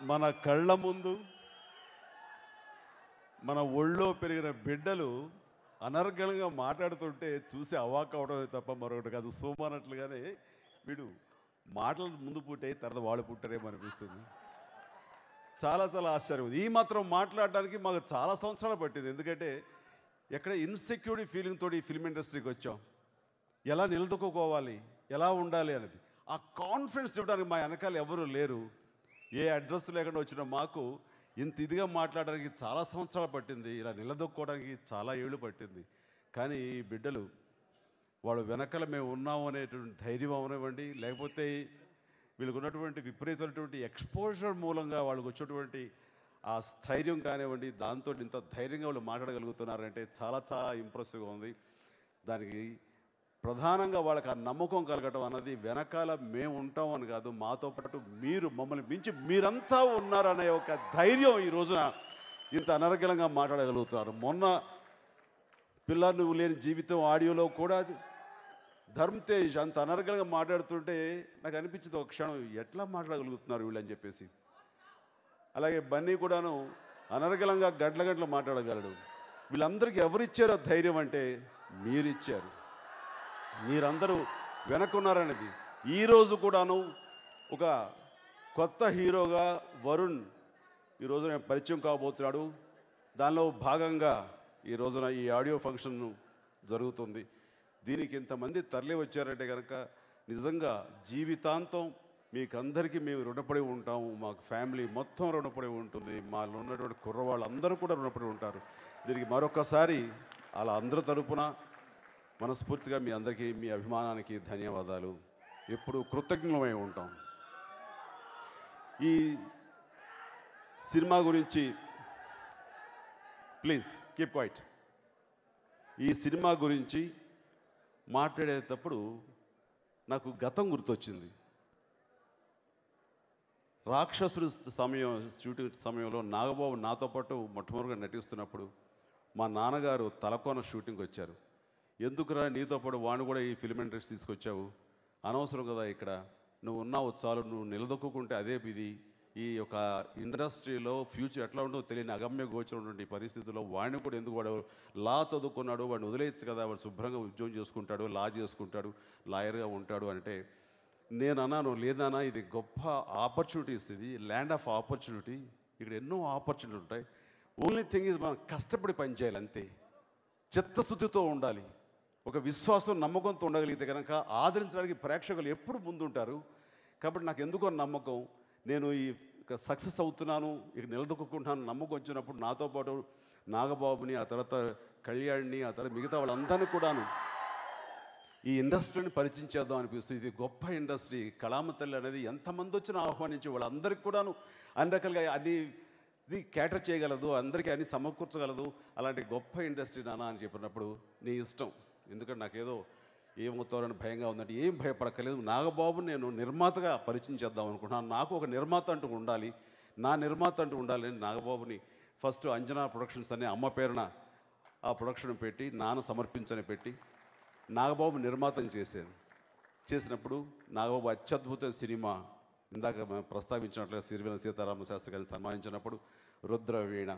మన కళ్ళ ముందు మన ఒళ్ళో పెరిగిన బిడ్డలు అనర్గళంగా మాట్లాడుతుంటే చూసి అవాక్ అవడమే తప్ప మరొకటి కాదు. సోమన్నట్లుగానే వీడు మాటలు ముందు పుట్టే తర్వాత వాళ్ళు పుట్టారేమో అనిపిస్తుంది. చాలా చాలా ఆశ్చర్యం. ఈ మాత్రం మాట్లాడడానికి మాకు చాలా సంవత్సరాలు పట్టింది. ఎందుకంటే ఎక్కడ ఇన్సెక్యూరిటీ ఫీలింగ్ తోటి ఈ ఫిల్మ్ ఇండస్ట్రీకి వచ్చాం. ఎలా నిలదొక్కుకోవాలి, ఎలా ఉండాలి అనేది ఆ కాన్ఫిడెన్స్ ఇవ్వడానికి మా వెనకాల ఎవరు లేరు. ఏ అడ్రస్ లేకుండా వచ్చిన మాకు ఇంత ఇదిగా మాట్లాడడానికి చాలా సంవత్సరాలు పట్టింది. ఇలా నిలదొక్కోవడానికి చాలా ఏళ్ళు పట్టింది. కానీ ఈ బిడ్డలు వాళ్ళు వెనకాల మేము ఉన్నాము అనేటువంటి ధైర్యం అవనివ్వండి, లేకపోతే వీళ్ళకు ఉన్నటువంటి విపరీతమైనటువంటి ఎక్స్పోజర్ మూలంగా వాళ్ళకు వచ్చేటువంటి ఆ స్థైర్యం కానివ్వండి, దాంతో ఇంత ధైర్యంగా వాళ్ళు మాట్లాడగలుగుతున్నారంటే చాలా చాలా ఇంప్రెసివ్గా ఉంది. దానికి ప్రధానంగా వాళ్ళకి ఆ నమ్మకం కలగటం అన్నది వెనకాల మేము ఉంటాం అని కాదు, మాతో పాటు మీరు మమ్మల్ని మించి మీరంతా ఉన్నారనే ఒక ధైర్యం ఈ రోజున ఇంత అనర్గళంగా మాట్లాడగలుగుతున్నారు. మొన్న పిల్ల నువ్వు లేని జీవితం ఆడియోలో కూడా ధర్మ్ తేజ్ అంత అనర్గళంగా మాట్లాడుతుంటే నాకు అనిపించింది ఒక క్షణం, ఎట్లా మాట్లాడగలుగుతున్నారు వీళ్ళని చెప్పేసి. అలాగే బన్నీ కూడాను అనర్గళంగా గంటల గంటలు మాట్లాడగలడు. వీళ్ళందరికీ ఎవరిచ్చారో ధైర్యం అంటే మీరిచ్చారు. మీరందరూ వెనక్కున్నారనేది. ఈరోజు కూడాను ఒక కొత్త హీరోగా వరుణ్ ఈరోజు పరిచయం కాబోతున్నాడు. దానిలో భాగంగా ఈ రోజున ఈ ఆడియో ఫంక్షన్ జరుగుతుంది. దీనికి ఇంతమంది తరలి వచ్చారంటే కనుక నిజంగా జీవితాంతం మీకందరికీ మేము రుణపడి ఉంటాము. మాకు ఫ్యామిలీ మొత్తం రుణపడి ఉంటుంది. మాలో ఉన్నటువంటి కుర్రవాళ్ళందరూ కూడా రుణపడి ఉంటారు. దీనికి మరొకసారి అలా అందరి తరపున మనస్ఫూర్తిగా మీ అందరికీ మీ అభిమానానికి ధన్యవాదాలు. ఎప్పుడు కృతజ్ఞమై ఉంటాం. ఈ సినిమా గురించి ప్లీజ్ కీప్ క్వైట్. ఈ సినిమా గురించి మాట్లాడేటప్పుడు నాకు గతం గుర్తొచ్చింది. రాక్షసుడు షూటింగ్ సమయంలో నాగబాబు నాతో పాటు మొట్టమొదటిగా నటిస్తున్నప్పుడు మా నాన్నగారు తలకోన షూటింగ్కి వచ్చారు. ఎందుకురా నీతో పాటు వాడిని కూడా ఈ ఫిల్మ్ ఇండస్ట్రీ తీసుకొచ్చావు, అనవసరం కదా, ఇక్కడ నువ్వు ఉన్నావు చాలు, నువ్వు నిలదొక్కుంటే అదే ఇది. ఈ యొక్క ఇండస్ట్రీలో ఫ్యూచర్ ఎట్లా ఉంటుందో తెలియని అగమ్య గోచరటువంటి పరిస్థితుల్లో వాడిని కూడా ఎందుకు, వాడు లా చదువుకున్నాడు, వాడిని వదిలేయచ్చు కదా, వాడు శుభ్రంగా ఉద్యోగం చేసుకుంటాడు, లా చేసుకుంటాడు, లాయర్గా ఉంటాడు అంటే నేను అన్నాను, లేదన్నా ఇది గొప్ప ఆపర్చునిటీస్, ఇది ల్యాండ్ ఆఫ్ ఆపర్చునిటీ, ఇక్కడ ఎన్నో ఆపర్చునిటీ ఉంటాయి. ఓన్లీ థింగ్ ఈజ్ మనం కష్టపడి పనిచేయాలి అంతే, చిత్తశుద్ధితో ఉండాలి, ఒక విశ్వాసం నమ్మకంతో ఉండగలిగితే కనుక ఆదరించడానికి ప్రేక్షకులు ఎప్పుడు ముందుంటారు. కాబట్టి నాకు ఎందుకో నమ్మకం, నేను ఈ సక్సెస్ అవుతున్నాను, ఇక నిలదొక్కుంటున్నాను నమ్మకం వచ్చినప్పుడు నాతో పాటు నాగబాబుని, ఆ తర్వాత కళ్యాణ్ని, ఆ తర్వాత మిగతా వాళ్ళందరినీ కూడాను ఈ ఇండస్ట్రీని పరిచయం చేద్దాం అనిపిస్తుంది. ఇది గొప్ప ఇండస్ట్రీ. కళామ తల్లి అనేది ఎంతమంది వచ్చినా ఆహ్వానించి వాళ్ళందరికీ కూడాను అన్ని రకాలుగా అన్ని ఇది క్యాటర్ చేయగలదు, అందరికీ అన్ని సమకూర్చగలదు. అలాంటి గొప్ప ఇండస్ట్రీ నాన్న అని చెప్పినప్పుడు నీ ఇష్టం, ఎందుకంటే నాకేదో ఏమవుతారని భయంగా ఉందంటే ఏం భయపడక్కలేదు. నాగబాబుని నేను నిర్మాతగా పరిచయం చేద్దాం అనుకుంటున్నాను. నాకు ఒక నిర్మాత అంటూ ఉండాలి, నా నిర్మాత అంటూ ఉండాలి అని నాగబాబుని ఫస్ట్ అంజనా ప్రొడక్షన్స్ అనే అమ్మ పేరున ఆ ప్రొడక్షన్ పెట్టి, నాన్న సమర్పించని పెట్టి నాగబాబు నిర్మాతం చేసినప్పుడు నాగబాబు అత్యద్భుత సినిమా ఇందాక మనం ప్రస్తావించినట్లుగా సిరివెన సీతారామ శాస్త్రి గారిని సన్మానించినప్పుడు రుద్రవీణ,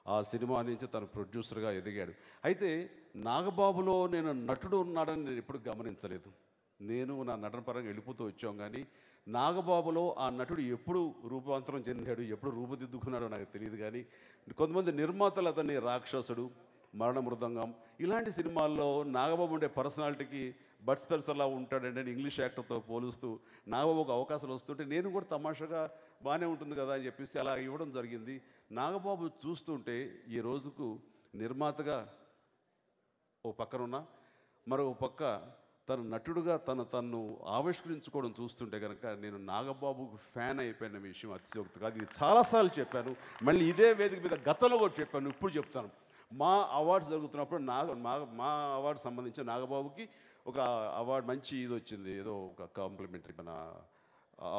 ఆ సినిమా నుంచి తను ప్రొడ్యూసర్గా ఎదిగాడు. అయితే నాగబాబులో నేను నటుడు ఉన్నాడని నేను ఎప్పుడు గమనించలేదు. నేను నా నటన పరంగా వెళ్ళిపోతూ వచ్చాం, కానీ నాగబాబులో ఆ నటుడు ఎప్పుడు రూపాంతరం చెందాడు, ఎప్పుడు రూపుదిద్దుకున్నాడో నాకు తెలియదు. కానీ కొంతమంది నిర్మాతలు అతన్ని రాక్షసుడు, మరణ మృదంగం ఇలాంటి సినిమాల్లో నాగబాబు ఉండే పర్సనాలిటీకి బడ్ స్పెన్సర్లా ఉంటాడంటే ఇంగ్లీష్ యాక్టర్తో పోలుస్తూ నాగబాబుకు అవకాశాలు వస్తుంటే నేను కూడా తమాషాగా బాగానే ఉంటుంది కదా అని చెప్పేసి అలా ఇవ్వడం జరిగింది. నాగబాబు చూస్తుంటే ఈ రోజుకు నిర్మాతగా ఓ పక్కనున్నా, మరో పక్క తను నటుడుగా తను ఆవిష్కరించుకోవడం చూస్తుంటే కనుక నేను నాగబాబుకు ఫ్యాన్ అయిపోయిన విషయం అతిశయోక్తి కాదు. ఇది చాలాసార్లు చెప్పాను, మళ్ళీ ఇదే వేదిక మీద గతంలో కూడా చెప్పాను, ఇప్పుడు చెప్తాను. మా అవార్డ్స్ జరుగుతున్నప్పుడు మా అవార్డు సంబంధించి నాగబాబుకి ఒక అవార్డు మంచి ఇది వచ్చింది, ఏదో ఒక కాంప్లిమెంటరీ మన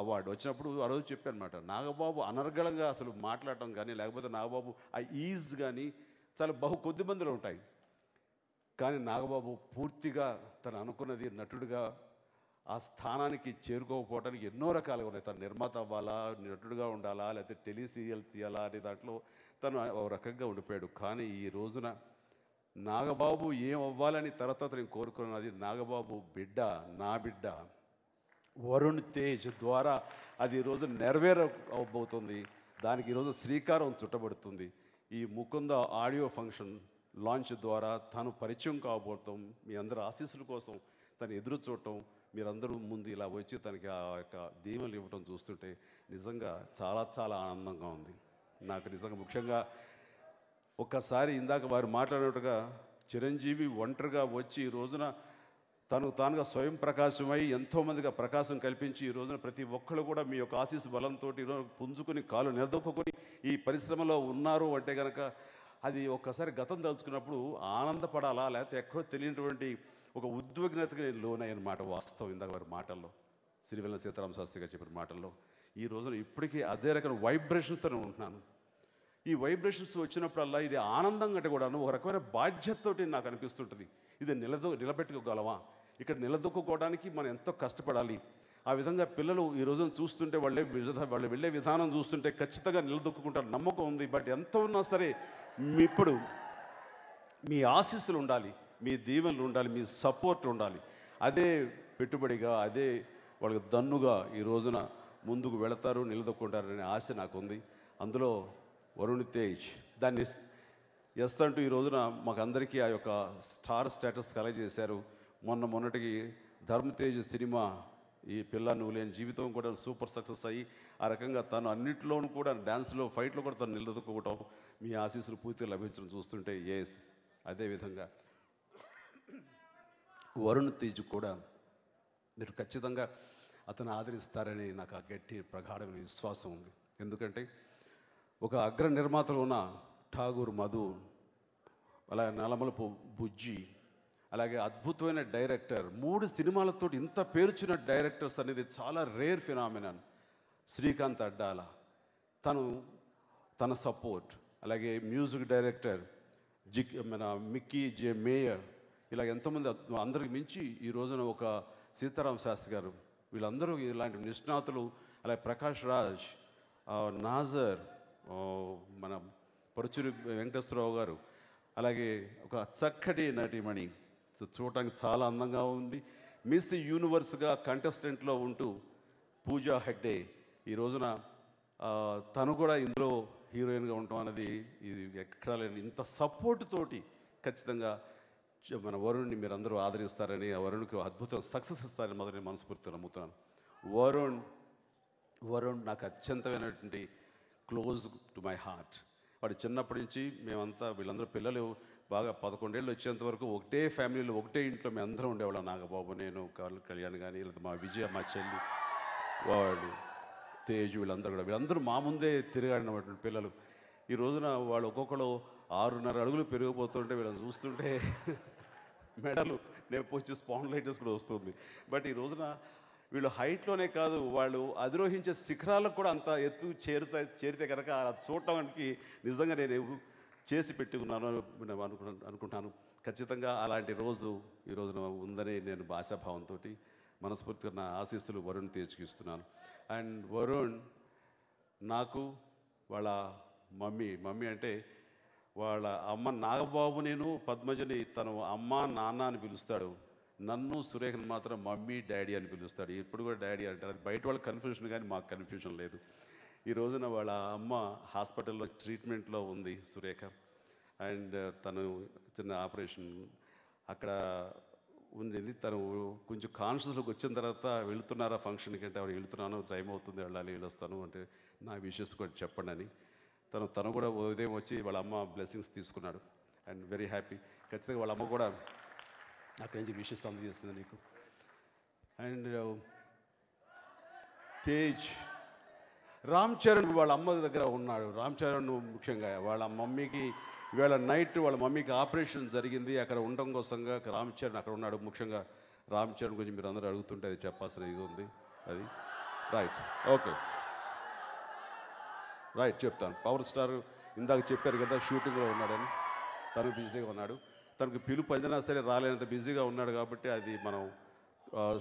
అవార్డు వచ్చినప్పుడు ఆ రోజు చెప్పాను అనమాట. నాగబాబు అనర్గళంగా అసలు మాట్లాడటం కానీ, లేకపోతే నాగబాబు ఆ ఈజ్ కానీ చాలా కొద్ది మందిలో ఉంటాయి. కానీ నాగబాబు పూర్తిగా తను అనుకున్నది నటుడిగా ఆ స్థానానికి చేరుకోకపోవడానికి ఎన్నో రకాలుగా ఉన్నాయి. తను నిర్మాత అవ్వాలా, నటుడుగా ఉండాలా, లేకపోతే టెలి సీరియల్ తీయాలా అనే దాంట్లో తను ఒక రకంగా ఉండిపోయాడు. కానీ ఈ రోజున నాగబాబు ఏం అవ్వాలని తర్వాత నేను కోరుకున్నది, నాగబాబు బిడ్డ, నా బిడ్డ వరుణ్ తేజ్ ద్వారా అది ఈరోజు నెరవేరబోతుంది. దానికి ఈరోజు శ్రీకారం చుట్టబడుతుంది. ఈ ముకుంద ఆడియో ఫంక్షన్ లాంచ్ ద్వారా తను పరిచయం కాబోతాం. మీ అందరి ఆశీస్సుల కోసం తను ఎదురు చూడటం, మీరందరూ ముందు ఇలా వచ్చి తనకి ఆ యొక్క దీవెనలు ఇవ్వటం చూస్తుంటే నిజంగా చాలా చాలా ఆనందంగా ఉంది. నాకు నిజంగా ముఖ్యంగా ఒక్కసారి ఇందాక వారు మాట్లాడినట్టుగా చిరంజీవి ఒంటరిగా వచ్చి ఈ రోజున తను తానుగా స్వయం ప్రకాశమై ఎంతోమందిగా ప్రకాశం కల్పించి ఈ రోజున ప్రతి ఒక్కరు కూడా మీ యొక్క ఆశీస్సు బలంతో ఈరోజు పుంజుకుని కాలు నిలదొక్కుని ఈ పరిశ్రమలో ఉన్నారు అంటే కనుక అది ఒక్కసారి గతం తలుచుకున్నప్పుడు ఆనందపడాలా, లేకపోతే ఎక్కడో తెలియనటువంటి ఒక ఉద్విగ్నతకి నేను లోనయ్యనమాట. వాస్తవం ఇందాక వారి మాటల్లో, సిరివెల్ల సీతారామ శాస్త్రి గారు చెప్పిన మాటల్లో ఈ రోజున ఇప్పటికీ అదే రకమైన వైబ్రేషన్స్తోనే ఉంటున్నాను. ఈ వైబ్రేషన్స్ వచ్చినప్పుడల్లా ఇది ఆనందం కంటే కూడాను ఒక రకమైన బాధ్యతతోటి నాకు అనిపిస్తుంటుంది. ఇది నిలబెట్టుకోగలమా, ఇక్కడ నిలదొక్కుకోవడానికి మనం ఎంతో కష్టపడాలి. ఆ విధంగా పిల్లలు ఈ రోజున చూస్తుంటే వాళ్ళు వెళ్ళే విధానం చూస్తుంటే ఖచ్చితంగా నిలదొక్కుంటారు, నమ్మకం ఉంది. బట్ ఎంత ఉన్నా సరే ఇప్పుడు మీ ఆశీస్సులు ఉండాలి, మీ దీవెనలు ఉండాలి, మీ సపోర్ట్ ఉండాలి. అదే పెట్టుబడిగా, అదే వాళ్ళకి దన్నుగా ఈ రోజున ముందుకు వెళతారు, నిలదొక్కుంటారనే ఆశ నాకు ఉంది. అందులో వరుణ్ తేజ్ దాన్ని ఎస్ అంటూ ఈ రోజున మాకందరికీ ఆ యొక్క స్టార్ స్టేటస్ కలగజేశారు. మొన్నటికి ధర్మ తేజ్ సినిమా ఈ పిల్ల నువ్వు లేని జీవితం కూడా సూపర్ సక్సెస్ అయ్యి ఆ రకంగా తను అన్నింటిలోనూ కూడా డ్యాన్స్లో, ఫైట్లో కూడా తను నిలదొక్కుకోవటం, మీ ఆశీస్సులు పూర్తిగా లభించడం చూస్తుంటే ఎస్ అదేవిధంగా వరుణ్ తేజ్ కూడా మీరు ఖచ్చితంగా అతను ఆదరిస్తారని నాకు ఆ గట్టి ప్రగాఢమైన విశ్వాసం ఉంది. ఎందుకంటే ఒక అగ్ర నిర్మాతలు ఉన్న ఠాగూర్ మధు, అలాగే నలమలపు బుజ్జి, అలాగే అద్భుతమైన డైరెక్టర్, 3 సినిమాలతో ఇంత పేరుచిన డైరెక్టర్స్ అనేది చాలా రేర్ ఫినామినన్. శ్రీకాంత్ అడ్డాల తన సపోర్ట్, అలాగే మ్యూజిక్ డైరెక్టర్ మన మిక్కీ జే మేయర్, ఇలా ఎంతోమంది అందరికి మించి ఈ రోజున ఒక సీతారామ శాస్త్రి గారు, వీళ్ళందరూ ఇలాంటి నిష్ణాతులు, అలాగే ప్రకాష్ రాజ్, నాజర్, మన పరుచూరి వెంకటేశ్వరరావు గారు, అలాగే ఒక చక్కటి నటిమణి, చూడటానికి చాలా అందంగా ఉంది, మిస్ యూనివర్స్గా కంటెస్టెంట్లో ఉంటూ పూజా హెగ్డే, ఈ రోజున తను కూడా ఇందులో హీరోయిన్గా ఉండటం అనేది ఇది ఎక్కడా లేని ఇంత సపోర్ట్ తోటి ఖచ్చితంగా మన వరుణ్ని మీరు అందరూ ఆదరిస్తారని, ఆ వరుణ్కి అద్భుతం సక్సెస్ ఇస్తారని మొదటి మనస్ఫూర్తిగా నమ్ముతున్నాను. వరుణ్ నాకు అత్యంతమైనటువంటి క్లోజ్ టు మై హార్ట్. వాడు చిన్నప్పటి నుంచి మేమంతా వీళ్ళందరూ పిల్లలు బాగా 11 ఏళ్ళు వచ్చేంత వరకు ఒకటే ఫ్యామిలీలో, ఒకటే ఇంట్లో మేము అందరం ఉండేవాళ్ళం. నాగబాబు, నేను, కళ్యాణ్ కానీ, లేదా మా విజయ, మా చెల్లి, వాడు తేజు, వీళ్ళందరూ మా ముందే తిరిగాడినటువంటి పిల్లలు. ఈ రోజున వాళ్ళు ఒక్కొక్కరు 6.5 అడుగులు పెరిగిపోతుంటే వీళ్ళని చూస్తుంటే మెడలు నొప్పి వచ్చి స్పాండిలైటిస్ కూడా వస్తుంది. బట్ ఈ రోజున వీళ్ళు హైట్లోనే కాదు, వాళ్ళు అధిరోహించే శిఖరాలకు కూడా అంత ఎత్తు చేరితే కనుక చూడటానికి నిజంగా నేను చేసి పెట్టుకున్నాను అనుకుంటాను. ఖచ్చితంగా అలాంటి రోజు ఈ రోజున ఉందని నేను ఆశాభావంతో మనస్ఫూర్తిగా నా ఆశీస్సులు వరుణ్ తేజ్కి ఇస్తున్నాను. అండ్ వరుణ్ నాకు వాళ్ళ మమ్మీ అంటే వాళ్ళ అమ్మ నాగబాబు, నేను పద్మజని తను అమ్మ నాన్న అని పిలుస్తాడు, నన్ను సురేఖను మాత్రం మమ్మీ డాడీ అని పిలుస్తాడు. ఇప్పుడు కూడా డాడీ అంటారు. అది బయట వాళ్ళకి కన్ఫ్యూషన్ కానీ మాకు కన్ఫ్యూషన్ లేదు. ఈ రోజున వాళ్ళ అమ్మ హాస్పిటల్లో ట్రీట్మెంట్లో ఉంది సురేఖ. అండ్ తను చిన్న ఆపరేషన్ అక్కడ ఉంది. తను కొంచెం కాన్షియస్లోకి వచ్చిన తర్వాత వెళుతున్నారా ఫంక్షన్కి అంటే ఆవిడ వెళుతున్నాను, టైం అవుతుంది, వెళ్ళాలి, వెళ్ళొస్తాను అంటే నా విషెస్ కూడా చెప్పండి అని తను కూడా ఉదయం వచ్చి వాళ్ళ అమ్మ బ్లెస్సింగ్స్ తీసుకున్నాడు. And very happy. ఖచ్చితంగా వాళ్ళ అమ్మ కూడా అక్కడి నుంచి విషెస్ అందజేస్తుంది నీకు. అండ్ తేజ్, రామ్ చరణ్ వాళ్ళ అమ్మ దగ్గర ఉన్నాడు. రామ్ చరణ్ ముఖ్యంగా వాళ్ళ మమ్మీకి ఇవాళ నైట్ వాళ్ళ మమ్మీకి ఆపరేషన్ జరిగింది, అక్కడ ఉండడం కోసంగా రామ్ చరణ్ అక్కడ ఉన్నాడు. ముఖ్యంగా రామ్ చరణ్ గురించి మీరు అందరూ అడుగుతుంటే అది చెప్పాల్సిన ఇది ఉంది. అది రైట్, ఓకే, రైట్, చెప్తాను. పవర్ స్టార్ ఇందాక చెప్పారు కదా షూటింగ్లో ఉన్నాడని, తను బిజీగా ఉన్నాడు. తనకు పిలుపు అందినా సరే రాలేనంత బిజీగా ఉన్నాడు కాబట్టి అది మనం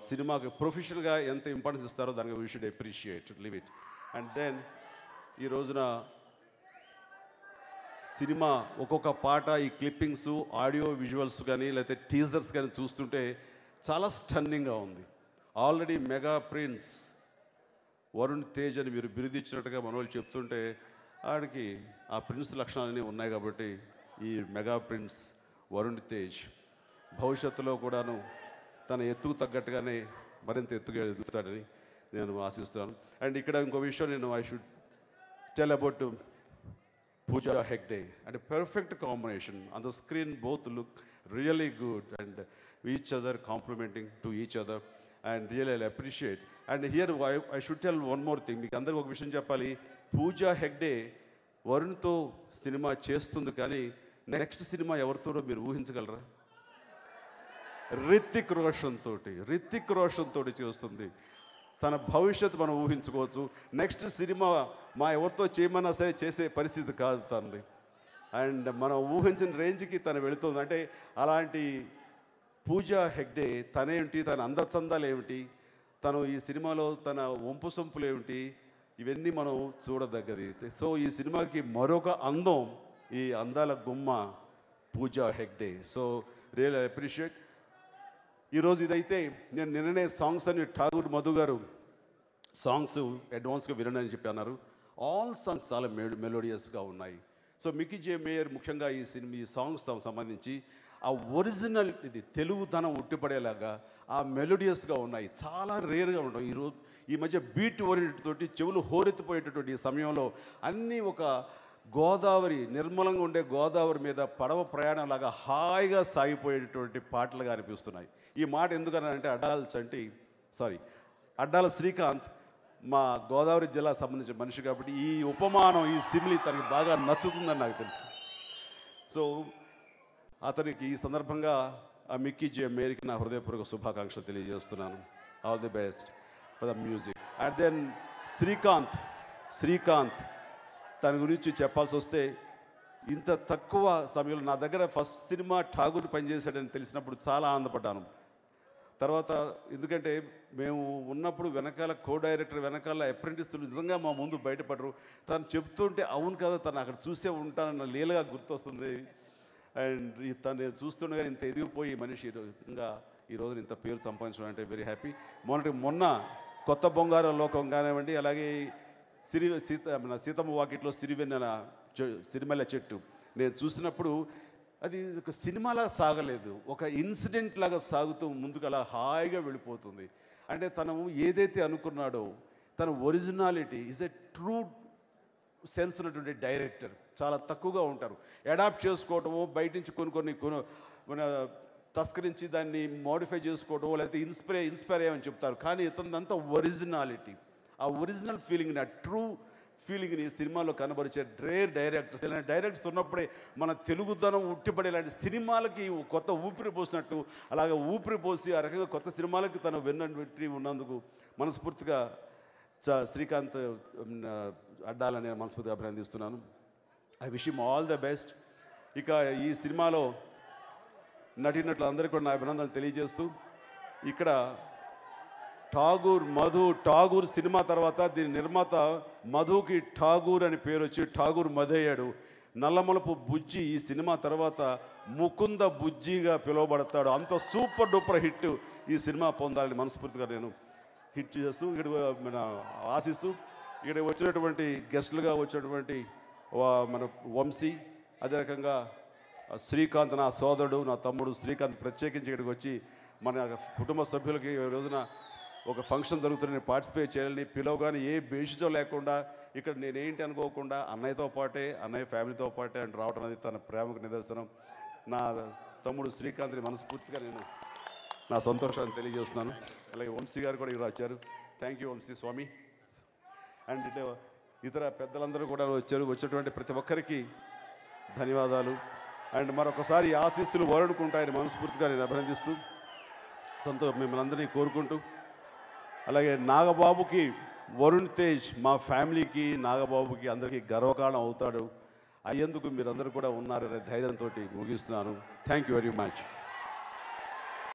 సినిమాకి ప్రొఫెషనల్గా ఎంత ఇంపార్టెన్స్ ఇస్తారో దానికి we should appreciate live it. And then ఈ రోజున సినిమా ఒక్కొక్క పాట ఈ క్లిప్పింగ్స్ ఆడియో విజువల్స్ కానీ లేకపోతే టీజర్స్ కానీ చూస్తుంటే చాలా స్టన్నింగ్గా ఉంది. Already mega prince Varun Tej అని మీరు బిరుదిచ్చినట్టుగా మన వాళ్ళు చెప్తుంటే ఆడికి ఆ ప్రిన్స్ లక్షణాలన్నీ ఉన్నాయి. కాబట్టి ఈ మెగా ప్రిన్స్ వరుణ్ తేజ్ భవిష్యత్తులో కూడాను తన ఎత్తుకు తగ్గట్టుగానే మరింత ఎత్తుగా ఎదుగుతాడని నేను ఆశిస్తున్నాను. అండ్ ఇక్కడ ఇంకో విషయం నేను I should tell about Pooja Hegde. అంటే perfect combination on the screen, both look really good and each other complementing to each other and real I appreciate. And here I should tell one more thing. మీకు అందరికీ ఒక విషయం చెప్పాలి. Pooja Hegde వరుణ్తో cinema చేస్తుంది, కానీ next cinema ఎవరితోనో మీరు ఊహించగలరా? రితిక్ రోషన్ తోటి చేస్తుంది. తన భవిష్యత్తు మనం ఊహించుకోవచ్చు. నెక్స్ట్ సినిమా మా ఎవరితో చేయమన్నా సరే చేసే పరిస్థితి కాదు తనది. అండ్ మనం ఊహించిన రేంజ్కి తను వెళుతుంది. అంటే అలాంటి పూజా హెగ్డే తనేంటి, తన అందచందాలు ఏమిటి, తను ఈ సినిమాలో తన వంపు సొంపులు ఏమిటి, ఇవన్నీ మనం చూడదగ్గది. సో ఈ సినిమాకి మరొక అందం ఈ అందాల గుమ్మ Pooja Hegde. So real appreciate. ఈరోజు ఇదైతే నేను నిన్ననే సాంగ్స్ అని ఠాగూర్ మధు గారు సాంగ్స్ అడ్వాన్స్గా వినని చెప్పి అన్నారు. ఆల్ సాంగ్స్ చాలా మెలోడియస్గా ఉన్నాయి. సో మికీ జే మేయర్ ముఖ్యంగా ఈ సాంగ్స్ సంబంధించి ఆ ఒరిజినల్ ఇది తెలుగుతనం ఉట్టిపడేలాగా ఆ మెలోడియస్గా ఉన్నాయి. చాలా రేర్గా ఉంటాయి. ఈ మధ్య బీట్ ఓరియంటెడ్ తోటి చెవులు హోరెత్తిపోయేటటువంటి ఈ సమయంలో అన్నీ ఒక గోదావరి, నిర్మలంగా ఉండే గోదావరి మీద పడవ ప్రయాణంలాగా హాయిగా సాగిపోయేటటువంటి పాటలుగా అనిపిస్తున్నాయి. ఈ మాట ఎందుకనంటే అడ్డాల శ్రీకాంత్ మా గోదావరి జిల్లా సంబంధించిన మనిషి కాబట్టి ఈ ఉపమానం, ఈ సిమిలి తనకి బాగా నచ్చుతుందని నాకు తెలుసు. సో అతనికి ఈ సందర్భంగా ఆ మిక్కీ జే మేరీకి నా హృదయపూర్వక శుభాకాంక్షలు తెలియజేస్తున్నాను. All the best for the music. And then Srikanth తన గురించి చెప్పాల్సి వస్తే ఇంత తక్కువ సమయంలో నా దగ్గర ఫస్ట్ సినిమా ఠాగూర్ పనిచేశాడని తెలిసినప్పుడు చాలా ఆనందపడ్డాను. తర్వాత ఎందుకంటే మేము ఉన్నప్పుడు వెనకాల డైరెక్టర్ వెనకాల అప్రెంటిస్లు నిజంగా మా ముందు బయటపడరు. తను చెప్తుంటే అవును కదా, తను అక్కడ చూసే ఉంటానన్న లీలగా గుర్తొస్తుంది. అండ్ తను చూస్తుండగా ఇంత ఎదిగిపోయి మనిషి ఇంకా ఈ రోజున ఇంత పేరు సంపాదించడం అంటే వెరీ హ్యాపీ. మొన్న కొత్త బొంగార లోకం కానివ్వండి, అలాగే సీతమ్మ వాకిట్లో సిరిమల్ల చెట్టు నేను చూసినప్పుడు అది ఒక సినిమాలా సాగలేదు, ఒక ఇన్సిడెంట్ లాగా సాగుతూ ముందుకు అలా హాయిగా వెళ్ళిపోతుంది. అంటే తను ఏదైతే అనుకున్నాడో తన originality is a true sense ఉన్నటువంటి డైరెక్టర్ చాలా తక్కువగా ఉంటారు. అడాప్ట్ చేసుకోవటమో, బయట నుంచి కొన్ని మన తస్కరించి దాన్ని మోడిఫై చేసుకోవటమో, లేకపోతే ఇన్స్పైర్ అయ్యమని చెప్తారు. కానీ ఇతనంతా ఒరిజినాలిటీ, ఆ ఒరిజినల్ ఫీలింగ్ని, ఆ ట్రూ ఫీలింగ్ని సినిమాలో కనబరిచే రేర్ డైరెక్టర్స్. ఇలాంటి డైరెక్టర్స్ ఉన్నప్పుడే మన తెలుగుదనం ఉట్టిపడే ఇలాంటి సినిమాలకి కొత్త ఊపిరి పోసినట్టు అలాగే ఊపిరి పోసి ఆ రకంగా కొత్త సినిమాలకి తను వెన్నట్టి ఉన్నందుకు మనస్ఫూర్తిగా శ్రీకాంత్ అడ్డాలని నేను మనస్ఫూర్తిగా అభినందిస్తున్నాను. I wish him all the best. ఇక ఈ సినిమాలో నటినట్లు అందరికీ కూడా నా అభినందనలు తెలియజేస్తూ, ఇక్కడ ఠాగూర్ సినిమా తర్వాత దీని నిర్మాత మధుకి ఠాగూర్ అని పేరు వచ్చి ఠాగూర్ మధయ్యాడు. నల్లమలపు బుజ్జి ఈ సినిమా తర్వాత ముకుంద బుజ్జిగా పిలువబడతాడు. అంత సూపర్ డూపర్ హిట్ ఈ సినిమా పొందాలని మనస్ఫూర్తిగా నేను హిట్ చేస్తూ మన ఆశిస్తూ ఇక్కడ వచ్చినటువంటి గెస్టులుగా వచ్చినటువంటి మన వంశీ, అదే రకంగా శ్రీకాంత్ నా సోదరుడు, నా తమ్ముడు శ్రీకాంత్ ప్రత్యేకించి ఇక్కడికి వచ్చి మన కుటుంబ సభ్యులకి ఈ రోజున ఒక ఫంక్షన్ జరుగుతున్న పార్టిసిపేట్ చేయాలని పిలవగానే ఏ బేషిజం లేకుండా ఇక్కడ నేనేంటి అనుకోకుండా అన్నయ్య ఫ్యామిలీతో పాటే అని రావడం అనేది తన ప్రేమకు నిదర్శనం. నా తమ్ముడు శ్రీకాంత్ని మనస్ఫూర్తిగా నేను నా సంతోషాన్ని తెలియజేస్తున్నాను. అలాగే వంశీ గారు కూడా ఇక్కడ వచ్చారు. Thank you Vamsi Swamy. And ఇట్లా ఇతర పెద్దలందరూ కూడా వచ్చేటువంటి ప్రతి ఒక్కరికి ధన్యవాదాలు. అండ్ మరొకసారి ఆశీస్సులు వరుడుకుంటాయని మనస్ఫూర్తిగా నేను అభినందిస్తూ మిమ్మల్ని అందరినీ కోరుకుంటూ, అలాగే నాగబాబుకి వరుణ్ తేజ్ మా ఫ్యామిలీకి నాగబాబుకి అందరికీ గర్వకారణం అవుతాడు అయ్యేందుకు మీరందరూ కూడా ఉన్నారనే ధైర్యంతో ముగిస్తున్నాను. Thank you very much.